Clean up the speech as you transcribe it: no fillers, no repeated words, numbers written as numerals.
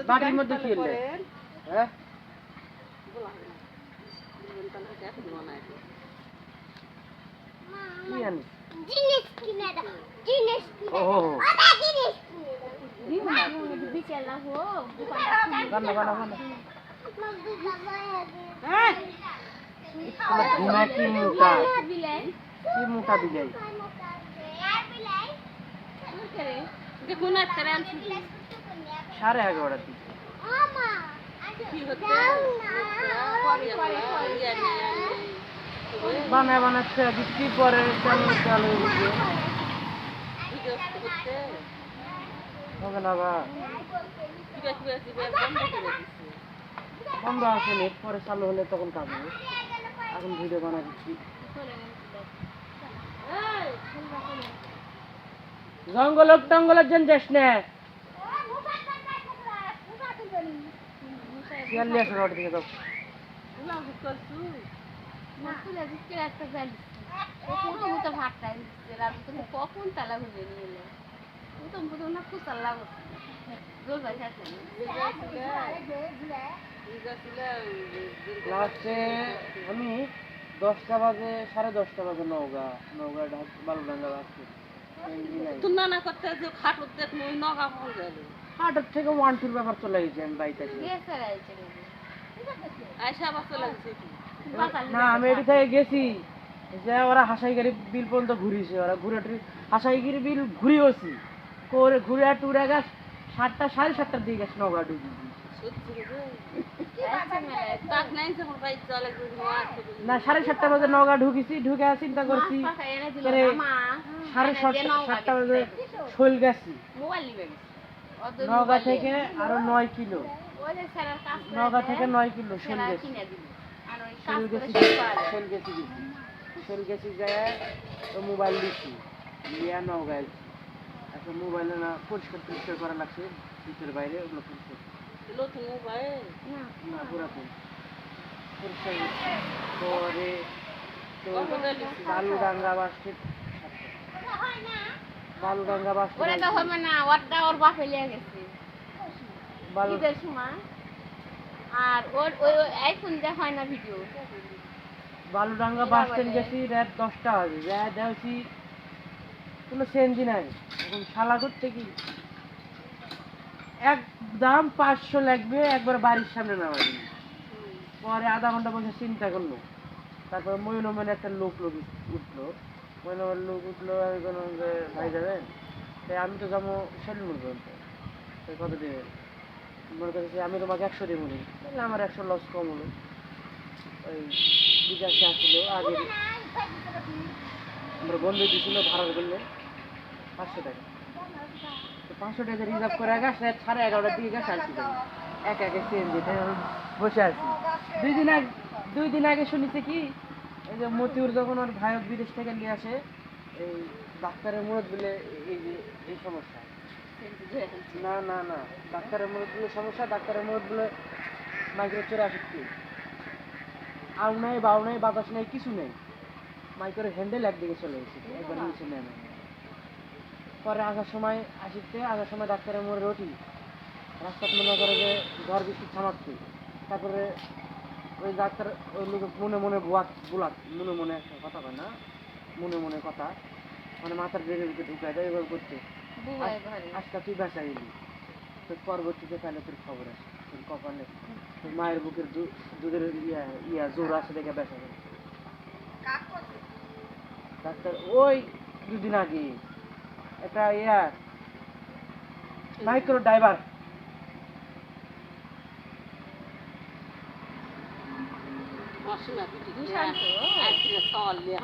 বাটির মধ্যে কি এলে? হ্যাঁ কি জানি জিনিস কিনে দাও জিনিস কিনে ও দাও জিনিস বিকেল না হোক গানা গানা গানা হ্যাঁ ঘুমা কি মোটা বিলাই কি মোটা দিলাই আর বিলাই করে দেখুন না ট্রেন 11:30 দিকে মামা কি হচ্ছে বানায় বানাচ্ছে বিক্রি করে চ্যানেল চালু হয়েছে হবে না বা বন্ধ আছে নেট পরে চালু হলে তখন কাজ হবে এখন ভিডিও বানা দিচ্ছি জঙ্গল টঙ্গলের জন্য যাস না শিয়াল্লিশ রোড দিকে যাও মুখলে দিকে একটা গাল পুরো তো ভাতটা দিছে আর তুমি কখন তালা ঘুরে নিলে তুমি না কুসাল লাগো জোর ভাই আছে লাস্টে আমি 10টা বাজে 10:30 বাজে নওগাঁ বালুডাঙ্গা আসছি তুই না করতে যে খাটুর দেখ ওই নগা হয়ে গেল হাটের থেকে 1-2 ব্যাপার চলে গেছে আমি বাড়িতে এসে। গেছে রাইছে আয়সা বাস লাগছে কি না আমি এটি থেকে গেছি যে ওরা হাসাইগাড়ি বিল পর্যন্ত ঘুরিয়েছে ওরা ঘুরে হাসাইগিরি বিল ঘুরিয়েছি করে ঘুরে টুরে গেছ 7:30 দিকে গেছে নওগাঁ ঢুকি তাক নাই যে মোর ভাই চলে না 7:30 বাজে নওগাঁ ঢুকেছি ঢুকে চিন্তা করছি করে 7:30 বাজে শৈল গেছি মোবাইল নিবে নওগাঁ থেকে আরো 9 কিলো ওই যে স্যারের কাজ নওগাঁ থেকে 9 কিলো শৈল গেছি কিনে দিল আর ওই শৈল কাজ গেছি করে পারে শৈল গেছি যায় তো মোবাইল দিচ্ছি নিয়ে নওগাঁ এখন মোবাইলে না পরিষ্কার করা লাগছে ভিতরে বাইরে ওগুলো পরিষ্কার নতুন মোবাইল না পুরাতন পরিষ্কার পরে তো বালুডাঙ্গা বাস বালুডাঙ্গা বাস ওরে তো হবে না ওরটা ওর বাপে লিয়ে গেছে ঈদের সময় আর ওর ওই এখন যে হয় না ভিডিও বালুডাঙ্গা বাস স্ট্যান্ড গেছি রাত 10টা বাজে যা দেখছি কোনো চেঞ্জই নাই এখন শালা করতে কি একদম 500 লাগবে একবার বাড়ির সামনে নামাবি পরে আধা ঘন্টা বসে চিন্তা করলো তারপর ময়ূরমনে একটা লোক উঠলো ময়ূরমের লোক উঠলো আমি কোনো ভাই যাবেন তাই আমি তো যাবো সেলুন পর্যন্ত তাই কত দেবেন মনে করছি আমি তোমাকে 100 দেবো নি তাহলে আমার 100 লস কম হলো ওই বিকাশে আসলো আগে আমরা বন্ধু দিয়েছিল ভাড়া করলে 500 টাকা তো 500 টাকা রিজার্ভ করে গেছ 11:30 দিকে গেছে আসছি একা একা সিএনজি বসে আছি 2 দিন আগে শুনেছি কি এই যে মতিউর যখন ওর ভাইক বিদেশ থেকে নিয়ে আসে এই ডাক্তারের মুরত বলে এই সমস্যা না না না ডাক্তারের মুরত বলে সমস্যা ডাক্তারের মুরত বলে মাইক্রো চড়ে আসছি আউ নাই বাউ নাই বাতাস নেই কিছু নেই মাইক্রোর হ্যান্ডেল একদিকে চলে এসেছে একবার নিচে নেয় না পরে আসার সময় ডাক্তারের মোড়ে রুটি রাস্তাত মনে করে যে ঘর বৃষ্টি থামাচ্ছে তারপরে ওই ডাক্তার ওই লোক মনে মনে বুলাক মনে মনে একটা কথা কয় না মনে কথা মানে মাথার ব্রেনের ভিতরে ঢুকায় দেয় এভাবে করতে আজকে তুই বেসা এলি তোর পরবর্তীতে তাহলে তোর খবর আছে তোর কপালে তোর মায়ের বুকের দুধের জোর আছে দেখে বেসা করে ডাক্তার ওই 2 দিন আগে একটা মাইক্রো ড্রাইভার মাসিমা পিটি দুশান্ত আজকে সওয়াল নিয়ে